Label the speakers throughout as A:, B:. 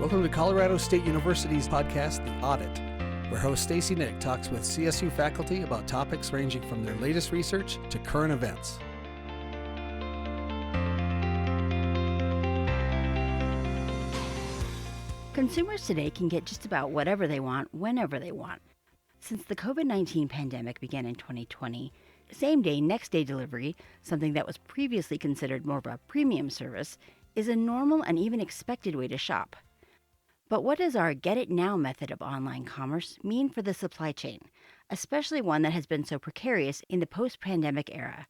A: Welcome to Colorado State University's podcast, The Audit, where host Stacy Nick talks with CSU faculty about topics ranging from their latest research to current events.
B: Consumers today can get just about whatever they want, whenever they want. Since the COVID-19 pandemic began in 2020, same-day, next-day delivery, something that was previously considered more of a premium service, is a normal and even expected way to shop. But what does our get-it-now method of online commerce mean for the supply chain, especially one that has been so precarious in the post-pandemic era?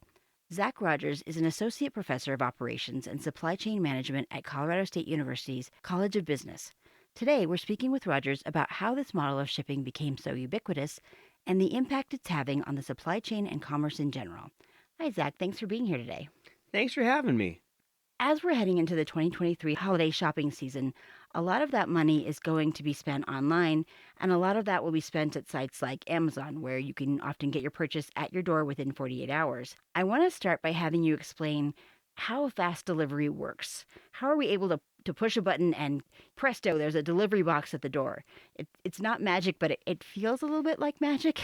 B: Zach Rogers is an associate professor of operations and supply chain management at Colorado State University's College of Business. Today, we're speaking with Rogers about how this model of shipping became so ubiquitous and the impact it's having on the supply chain and commerce in general. Hi, Zach. Thanks for being here today.
C: Thanks for having me.
B: As we're heading into the 2023 holiday shopping season, a lot of that money is going to be spent online, and a lot of that will be spent at sites like Amazon, where you can often get your purchase at your door within 48 hours. I want to start by having you explain how fast delivery works. How are we able to push a button and presto, there's a delivery box at the door? It's not magic, but it feels a little bit like magic.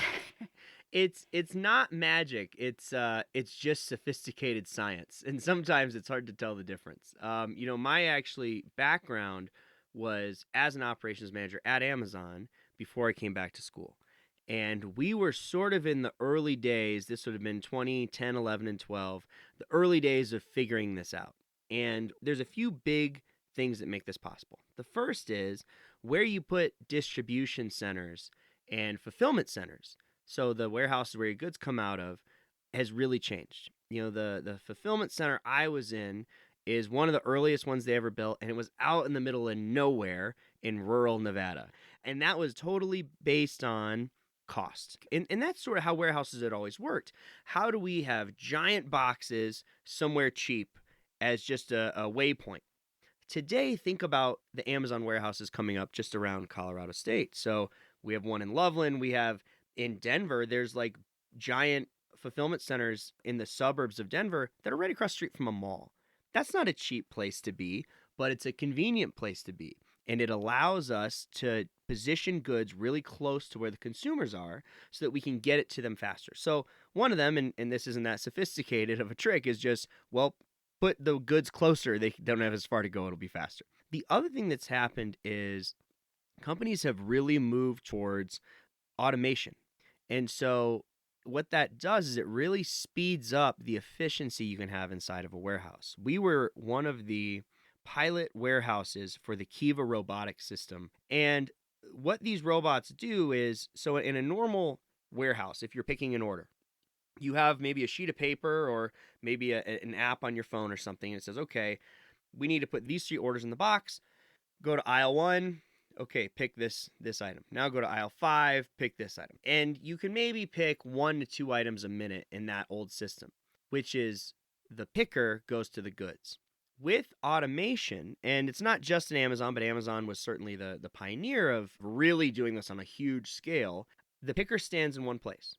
C: It's not magic. It's just sophisticated science, and sometimes it's hard to tell the difference. My actually background was as an operations manager at Amazon before I came back to school. And we were sort of in the early days, this would have been 2010, 11, and 12, the early days of figuring this out. And there's a few big things that make this possible. The first is where you put distribution centers and fulfillment centers. So the warehouses where your goods come out of has really changed. The fulfillment center I was in is one of the earliest ones they ever built, and it was out in the middle of nowhere in rural Nevada. And that was totally based on cost. And that's sort of how warehouses had always worked. How do we have giant boxes somewhere cheap as just a waypoint? Today, think about the Amazon warehouses coming up just around Colorado State. So we have one in Loveland. We have in Denver, there's like giant fulfillment centers in the suburbs of Denver that are right across the street from a mall. That's not a cheap place to be, but it's a convenient place to be. And it allows us to position goods really close to where the consumers are so that we can get it to them faster. So one of them, and this isn't that sophisticated of a trick, is just, put the goods closer. They don't have as far to go. It'll be faster. The other thing that's happened is companies have really moved towards automation. And so what that does is it really speeds up the efficiency you can have inside of a warehouse. We were one of the pilot warehouses for the Kiva robotic system. And what these robots do is, so in a normal warehouse, if you're picking an order, you have maybe a sheet of paper or maybe an app on your phone or something. And it says, okay, we need to put these 3 orders in the box. Go to aisle 1. Okay, pick this item. Now go to aisle 5, pick this item. And you can maybe pick 1 to 2 items a minute in that old system, which is the picker goes to the goods. With automation, and it's not just in Amazon, but Amazon was certainly the pioneer of really doing this on a huge scale, the picker stands in one place.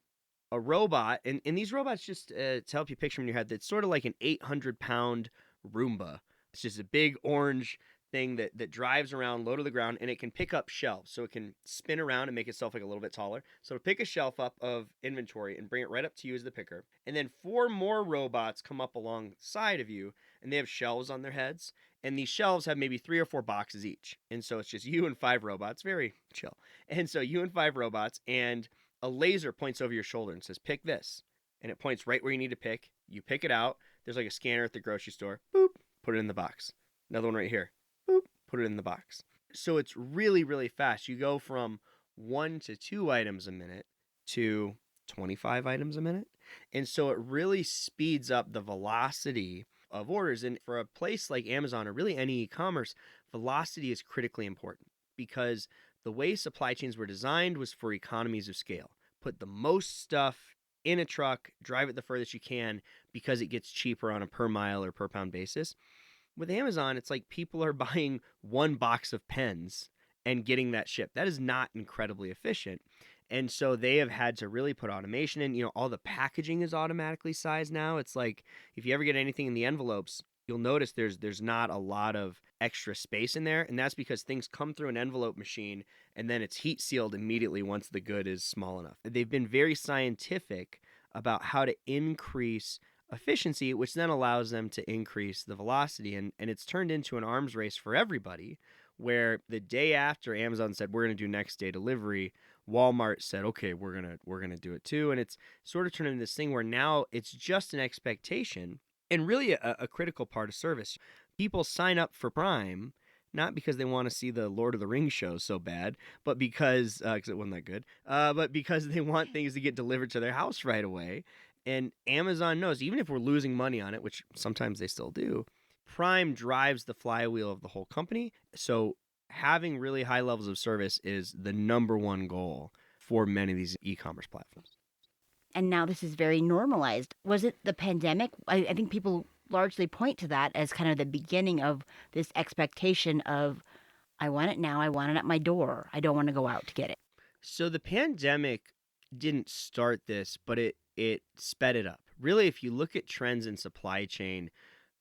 C: A robot, and these robots, just to help you picture in your head, it's sort of like an 800-pound Roomba. It's just a big orange thing that drives around low to the ground, and it can pick up shelves. So it can spin around and make itself like a little bit taller. So it'll pick a shelf up of inventory and bring it right up to you as the picker. And then 4 more robots come up alongside of you, and they have shelves on their heads. And these shelves have maybe 3 or 4 boxes each. And so it's just you and 5 robots. Very chill. And so you and 5 robots, and a laser points over your shoulder and says, pick this. And it points right where you need to pick. You pick it out. There's like a scanner at the grocery store. Boop, put it in the box. Another one right here. Boop, put it in the box. So it's really, really fast. You go from 1 to 2 items a minute to 25 items a minute. And so it really speeds up the velocity of orders. And for a place like Amazon, or really any e-commerce, velocity is critically important because the way supply chains were designed was for economies of scale. Put the most stuff in a truck, drive it the furthest you can because it gets cheaper on a per mile or per pound basis. With Amazon, it's like people are buying 1 box of pens and getting that shipped. That is not incredibly efficient. And so they have had to really put automation in. All the packaging is automatically sized now. It's like if you ever get anything in the envelopes, you'll notice there's not a lot of extra space in there, and that's because things come through an envelope machine and then it's heat sealed immediately once the good is small enough. They've been very scientific about how to increase efficiency, which then allows them to increase the velocity, and it's turned into an arms race for everybody, where the day after Amazon said we're going to do next day delivery, Walmart said, okay, we're gonna do it too. And it's sort of turned into this thing where now it's just an expectation and really a critical part of service. People sign up for Prime not because they want to see the Lord of the Rings show so bad, but because it wasn't that good, but because they want things to get delivered to their house right away. And Amazon knows, even if we're losing money on it, which sometimes they still do, Prime drives the flywheel of the whole company. So having really high levels of service is the number one goal for many of these e-commerce platforms.
B: And now this is very normalized. Was it the pandemic? I think people largely point to that as kind of the beginning of this expectation of, I want it now, I want it at my door. I don't want to go out to get it.
C: So the pandemic didn't start this, but it sped it up. Really, if you look at trends in supply chain,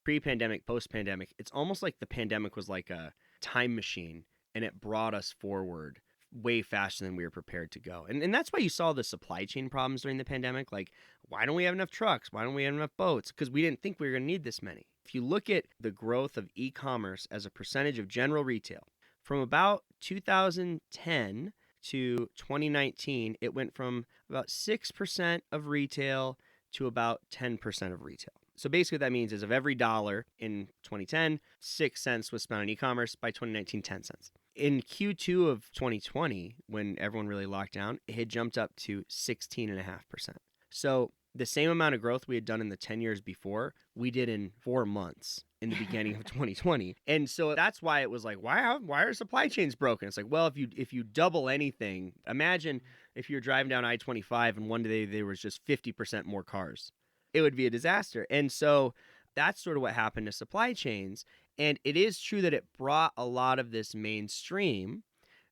C: pre-pandemic, post-pandemic, it's almost like the pandemic was like a time machine and it brought us forward way faster than we were prepared to go. And that's why you saw the supply chain problems during the pandemic. Like, why don't we have enough trucks? Why don't we have enough boats? Because we didn't think we were going to need this many. If you look at the growth of e-commerce as a percentage of general retail, from about 2010 to 2019, it went from about 6% of retail to about 10% of retail. So basically what that means is of every dollar in 2010, 6 cents was spent on e-commerce. By 2019, 10 cents. In Q2 of 2020, when everyone really locked down, it had jumped up to 16.5%. So the same amount of growth we had done in the 10 years before, we did in 4 months in the beginning of 2020. And so that's why it was like, why are supply chains broken? It's like, well, if you double anything, imagine if you're driving down I-25 and one day there was just 50% more cars. It would be a disaster. And so that's sort of what happened to supply chains. And it is true that it brought a lot of this mainstream.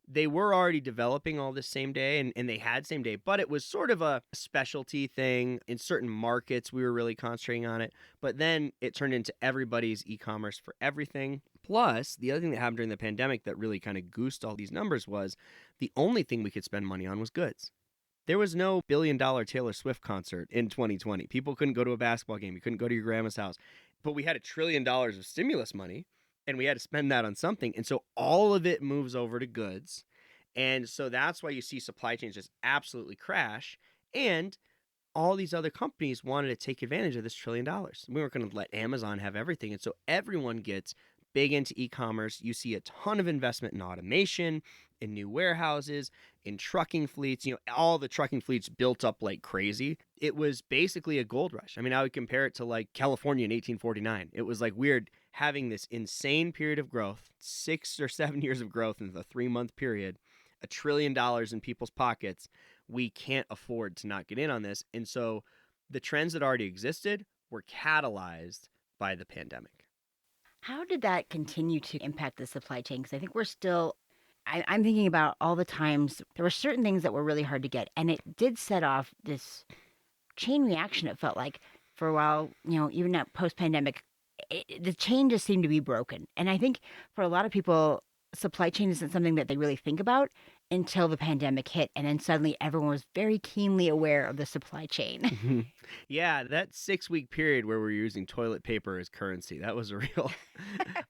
C: They were already developing all this same day, and they had same day, but it was sort of a specialty thing. In certain markets, we were really concentrating on it. But then it turned into everybody's e-commerce for everything. Plus, the other thing that happened during the pandemic that really kind of goosed all these numbers was the only thing we could spend money on was goods. There was no billion-dollar Taylor Swift concert in 2020. People couldn't go to a basketball game. You couldn't go to your grandma's house. But we had $1 trillion of stimulus money, and we had to spend that on something. And so all of it moves over to goods. And so that's why you see supply chains just absolutely crash. And all these other companies wanted to take advantage of this $1 trillion. We weren't going to let Amazon have everything. And so everyone gets big into e-commerce. You see a ton of investment in automation, in new warehouses, in trucking fleets. All the trucking fleets built up like crazy. It was basically a gold rush. I mean, I would compare it to like California in 1849. It was like weird having this insane period of growth, 6 or 7 years of growth in the 3-month period, $1 trillion in people's pockets. We can't afford to not get in on this. And so the trends that already existed were catalyzed by the pandemic.
B: How did that continue to impact the supply chain? Because I think we're still, I'm thinking about all the times there were certain things that were really hard to get. And it did set off this chain reaction, it felt like, for a while, even at post-pandemic, the chain just seemed to be broken. And I think for a lot of people, supply chain isn't something that they really think about until the pandemic hit. And then suddenly everyone was very keenly aware of the supply chain.
C: Yeah, that 6-week period where we're using toilet paper as currency, that was a real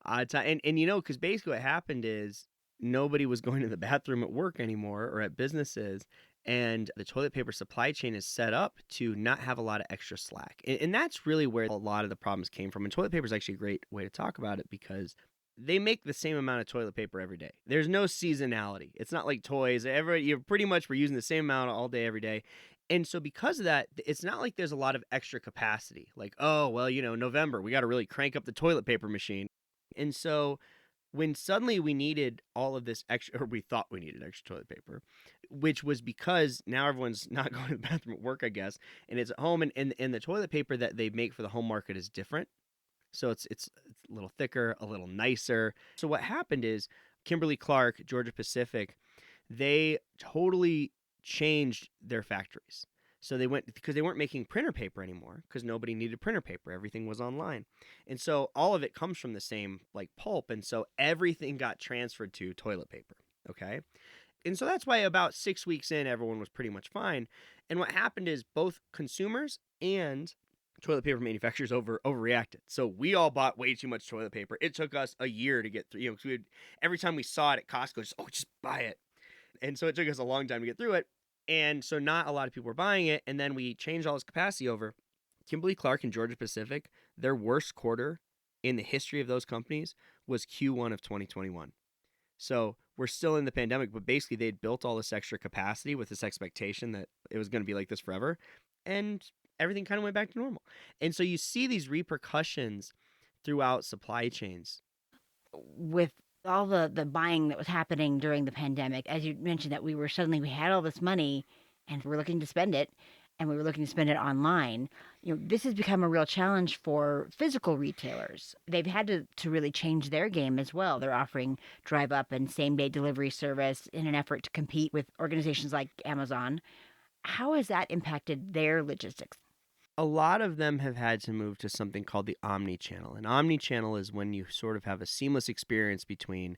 C: odd time. And because basically what happened is nobody was going to the bathroom at work anymore or at businesses. And the toilet paper supply chain is set up to not have a lot of extra slack. And that's really where a lot of the problems came from. And toilet paper is actually a great way to talk about it because they make the same amount of toilet paper every day. There's no seasonality. It's not like toys. You're pretty much, we're using the same amount all day, every day. And so because of that, it's not like there's a lot of extra capacity. Like, oh, well, November, we got to really crank up the toilet paper machine. And so when suddenly we needed all of this extra, or we thought we needed extra toilet paper, which was because now everyone's not going to the bathroom at work, I guess, and it's at home, and the toilet paper that they make for the home market is different. So it's a little thicker, a little nicer. So what happened is Kimberly-Clark, Georgia Pacific, they totally changed their factories. So they went because they weren't making printer paper anymore because nobody needed printer paper. Everything was online. And so all of it comes from the same like pulp. And so everything got transferred to toilet paper. Okay. And so that's why about 6 weeks in, everyone was pretty much fine. And what happened is both consumers and toilet paper manufacturers overreacted. So we all bought way too much toilet paper. It took us a year to get through. You know, 'cause every time we saw it at Costco, just buy it. And so it took us a long time to get through it. And so not a lot of people were buying it. And then we changed all this capacity over. Kimberly-Clark and Georgia Pacific, their worst quarter in the history of those companies was Q1 of 2021. So we're still in the pandemic, but basically they'd built all this extra capacity with this expectation that it was going to be like this forever. And everything kind of went back to normal. And so you see these repercussions throughout supply chains.
B: With all the buying that was happening during the pandemic, as you mentioned, that we had all this money and we're looking to spend it, and we were looking to spend it online. This has become a real challenge for physical retailers. They've had to really change their game as well. They're offering drive up and same day delivery service in an effort to compete with organizations like Amazon. How has that impacted their logistics?
C: A lot of them have had to move to something called the omni-channel. And omni-channel is when you sort of have a seamless experience between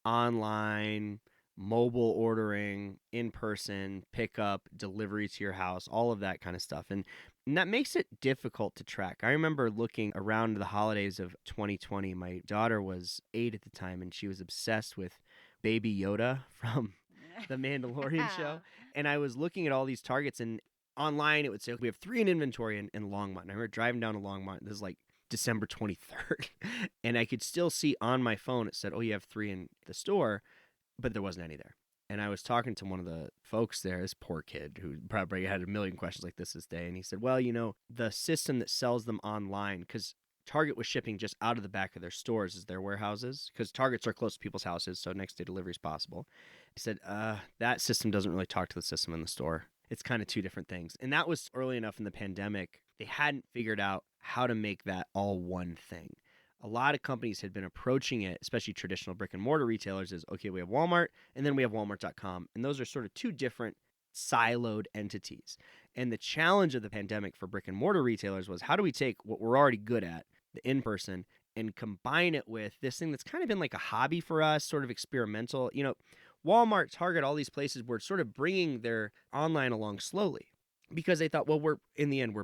C: online, mobile ordering, in-person, pickup, delivery to your house, all of that kind of stuff. And that makes it difficult to track. I remember looking around the holidays of 2020. My daughter was 8 at the time, and she was obsessed with Baby Yoda from the Mandalorian show. And I was looking at all these Targets, and online it would say, we have 3 in inventory in Longmont. And I remember driving down to Longmont. This is like December 23rd. And I could still see on my phone, it said, you have 3 in the store, but there wasn't any there. And I was talking to one of the folks there, this poor kid who probably had a million questions like this day. And he said, well, the system that sells them online, because Target was shipping just out of the back of their stores as their warehouses, because Targets are close to people's houses, so next day delivery is possible. He said, that system doesn't really talk to the system in the store. It's kind of 2 different things. And that was early enough in the pandemic. They hadn't figured out how to make that all one thing. A lot of companies had been approaching it, especially traditional brick and mortar retailers, as, okay, we have Walmart and then we have Walmart.com. And those are sort of 2 different siloed entities. And the challenge of the pandemic for brick and mortar retailers was, how do we take what we're already good at, the in-person, and combine it with this thing that's kind of been like a hobby for us, sort of experimental. Walmart, Target, all these places were sort of bringing their online along slowly because they thought, well, we're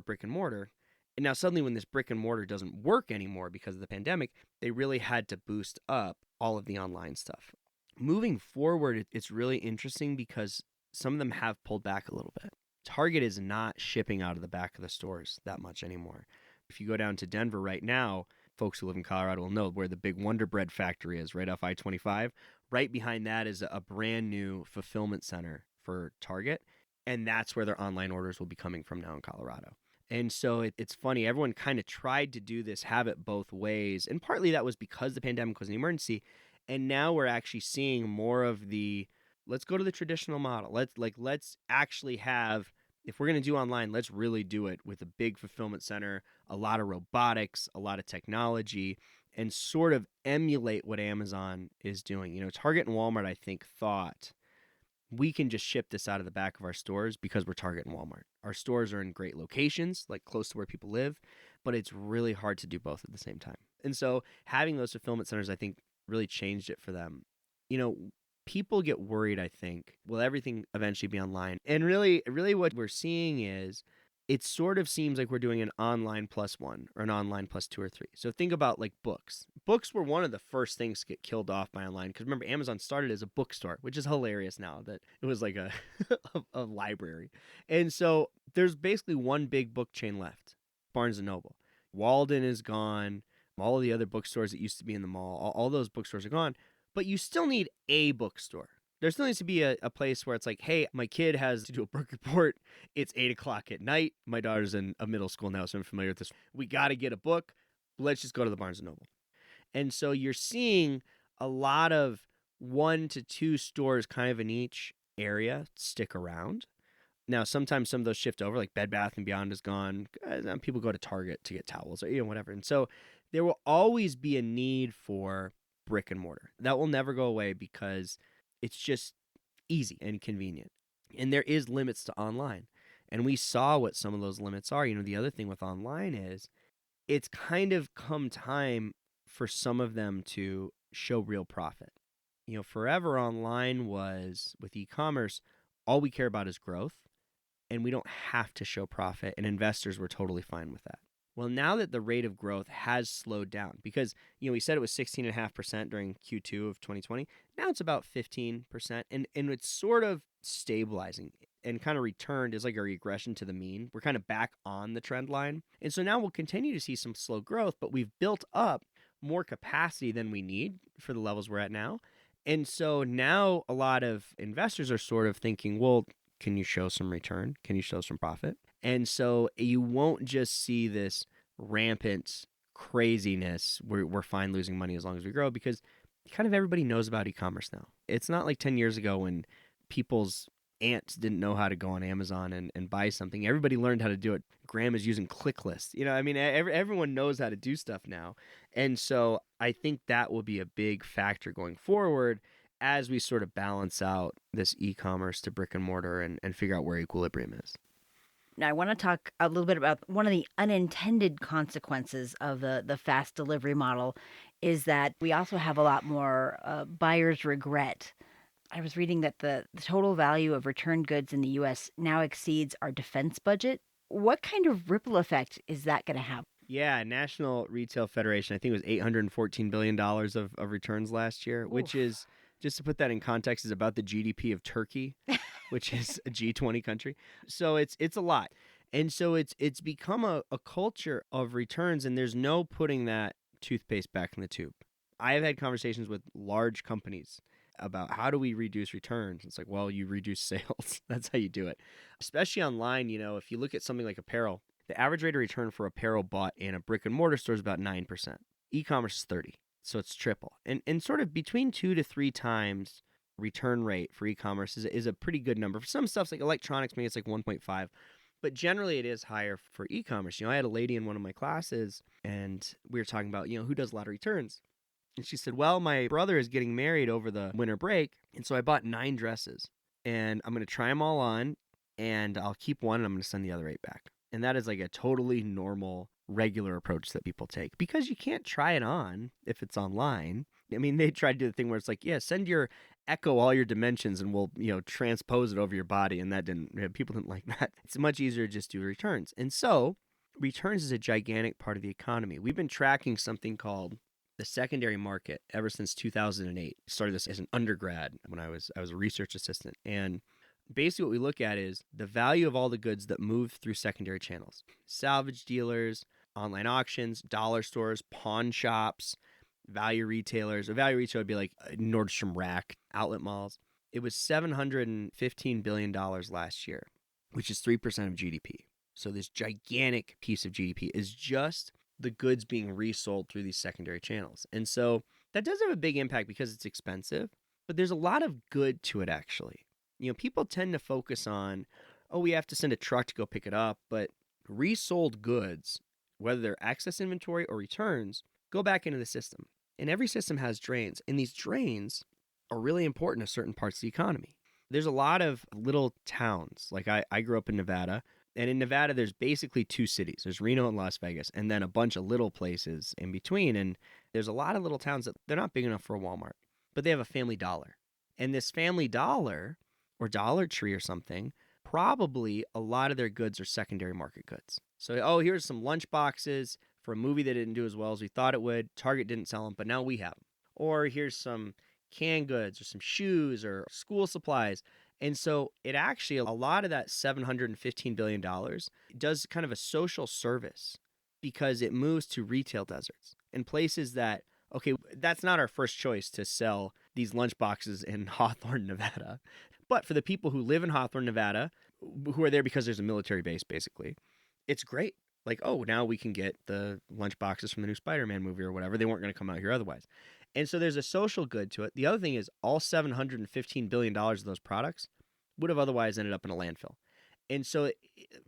C: brick and mortar. And now suddenly when this brick and mortar doesn't work anymore because of the pandemic, they really had to boost up all of the online stuff. Moving forward, it's really interesting because some of them have pulled back a little bit. Target is not shipping out of the back of the stores that much anymore. If you go down to Denver right now, folks who live in Colorado will know where the big Wonder Bread factory is, right off I-25. Right behind that is a brand new fulfillment center for Target, and that's where their online orders will be coming from now in Colorado. And so it's funny, everyone kind of tried to do this, have it both ways, and partly that was because the pandemic was an emergency, and now we're actually seeing more of the, let's go to the traditional model. Let's actually have, if we're going to do online, let's really do it with a big fulfillment center, a lot of robotics, a lot of technology, and sort of emulate what Amazon is doing. Target and Walmart, I think, thought we can just ship this out of the back of our stores because we're Target and Walmart. Our stores are in great locations, like close to where people live, but it's really hard to do both at the same time. And so having those fulfillment centers, I think, really changed it for them. People get worried, I think, will everything eventually be online? And really what we're seeing is, it sort of seems like we're doing an online +1 or an online +2 or 3. So think about like books. Books were one of the first things to get killed off by online. Because remember, Amazon started as a bookstore, which is hilarious now that it was like a, a library. And so there's basically one big book chain left, Barnes & Noble. Walden is gone. All of the other bookstores that used to be in the mall, all those bookstores are gone. But you still need a bookstore. There still needs to be a place where it's like, hey, my kid has to do a book report. It's 8 o'clock at night. My daughter's in a middle school now, so I'm familiar with this. We got to get a book. Let's just go to the Barnes & Noble. And so you're seeing a lot of 1 to 2 stores kind of in each area stick around. Now, sometimes some of those shift over, like Bed Bath & Beyond is gone. People go to Target to get towels or whatever. And so there will always be a need for brick and mortar. That will never go away because it's just easy and convenient. And there is limits to online. And we saw what some of those limits are. The other thing with online is it's kind of come time for some of them to show real profit. Forever online was with e-commerce, all we care about is growth, and we don't have to show profit, and investors were totally fine with that. Well, now that the rate of growth has slowed down, because we said it was 16.5% during Q2 of 2020, now it's about 15%, and it's sort of stabilizing and kind of returned as like a regression to the mean. We're kind of back on the trend line. And so now we'll continue to see some slow growth, but we've built up more capacity than we need for the levels we're at now. And so now a lot of investors are sort of thinking, well, can you show some return? Can you show some profit? And so you won't just see this rampant craziness where we're fine losing money as long as we grow, because kind of everybody knows about e-commerce now. It's not like 10 years ago when people's aunts didn't know how to go on Amazon and buy something. Everybody learned how to do it. Grandma's using click lists. Everyone knows how to do stuff now. And so I think that will be a big factor going forward as we sort of balance out this e-commerce to brick and mortar and figure out where equilibrium is.
B: Now, I want to talk a little bit about one of the unintended consequences of the fast delivery model is that we also have a lot more buyer's regret. I was reading that the total value of returned goods in the U.S. now exceeds our defense budget. What kind of ripple effect is that going to have?
C: Yeah, National Retail Federation, I think it was $814 billion of returns last year, which is, just to put that in context, is about the GDP of Turkey, which is a G20 country. So it's a lot. And so it's become a culture of returns, and there's no putting that toothpaste back in the tube. I have had conversations with large companies about how do we reduce returns. It's like, well, you reduce sales. That's how you do it. Especially online, if you look at something like apparel, the average rate of return for apparel bought in a brick and mortar store is about 9%. E-commerce is 30%. So it's triple. And sort of between 2 to 3 times return rate for e-commerce is a pretty good number. For some stuff like electronics, maybe it's like 1.5. But generally it is higher for e-commerce. I had a lady in one of my classes and we were talking about, who does a lot of returns. And she said, well, my brother is getting married over the winter break. And so I bought 9 dresses and I'm going to try them all on and I'll keep one and I'm going to send the other 8 back. And that is like a totally normal, regular approach that people take because you can't try it on if it's online. I mean, they tried to do the thing where it's like, yeah, send your Echo all your dimensions and we'll, transpose it over your body. And that people didn't like that. It's much easier to just do returns. And so returns is a gigantic part of the economy. We've been tracking something called the secondary market ever since 2008. I started this as an undergrad when I was a research assistant. And basically what we look at is the value of all the goods that move through secondary channels. Salvage dealers, online auctions, dollar stores, pawn shops, value retailers. A value retailer would be like Nordstrom Rack, outlet malls. It was $715 billion last year, which is 3% of GDP. So this gigantic piece of GDP is just the goods being resold through these secondary channels. And so that does have a big impact because it's expensive, but there's a lot of good to it actually. People tend to focus on, we have to send a truck to go pick it up, but resold goods, whether they're excess inventory or returns, go back into the system. And every system has drains, and these drains are really important to certain parts of the economy. There's a lot of little towns. Like I grew up in Nevada, and in Nevada, there's basically 2 cities. There's Reno and Las Vegas, and then a bunch of little places in between. And there's a lot of little towns that they're not big enough for a Walmart, but they have a Family Dollar. And this Family Dollar or Dollar Tree or something, probably a lot of their goods are secondary market goods. So, here's some lunch boxes for a movie that didn't do as well as we thought it would. Target didn't sell them, but now we have them. Or here's some canned goods or some shoes or school supplies. And so it actually, a lot of that $715 billion does kind of a social service because it moves to retail deserts and places that, that's not our first choice to sell these lunch boxes in Hawthorne, Nevada. But for the people who live in Hawthorne, Nevada, who are there because there's a military base, basically, it's great. Like, now we can get the lunch boxes from the new Spider-Man movie or whatever. They weren't going to come out here otherwise. And so there's a social good to it. The other thing is all $715 billion of those products would have otherwise ended up in a landfill. And so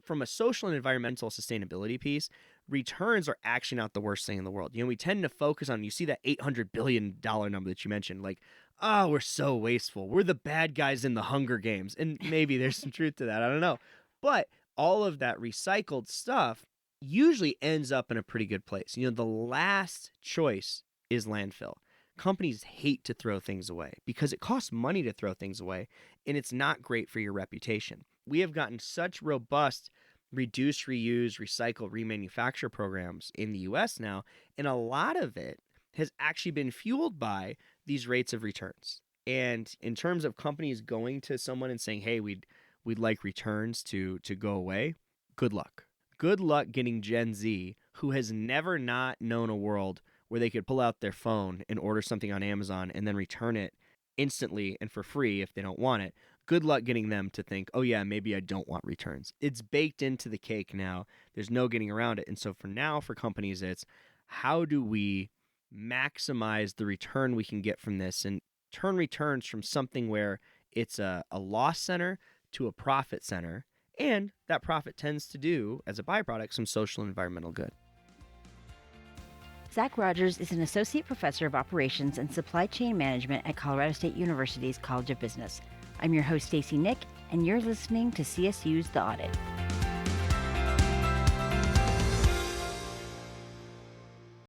C: from a social and environmental sustainability piece, returns are actually not the worst thing in the world. We tend to focus on, you see that $800 billion number that you mentioned, like, we're so wasteful. We're the bad guys in the Hunger Games. And maybe there's some truth to that. I don't know. But all of that recycled stuff usually ends up in a pretty good place. The last choice is landfill. Companies hate to throw things away because it costs money to throw things away, and it's not great for your reputation. We have gotten such robust reduce, reuse, recycle, remanufacture programs in the US now, and a lot of it has actually been fueled by these rates of returns. And in terms of companies going to someone and saying, hey, we'd like returns to go away, good luck. Good luck getting Gen Z, who has never not known a world where they could pull out their phone and order something on Amazon and then return it instantly and for free if they don't want it. Good luck getting them to think, oh yeah, maybe I don't want returns. It's baked into the cake now. There's no getting around it. And so for now, for companies, it's how do we maximize the return we can get from this and turn returns from something where it's a loss center to a profit center. And that profit tends to do, as a byproduct, some social and environmental good.
B: Zach Rogers is an associate professor of operations and supply chain management at Colorado State University's College of Business. I'm your host, Stacey Nick, and you're listening to CSU's The Audit.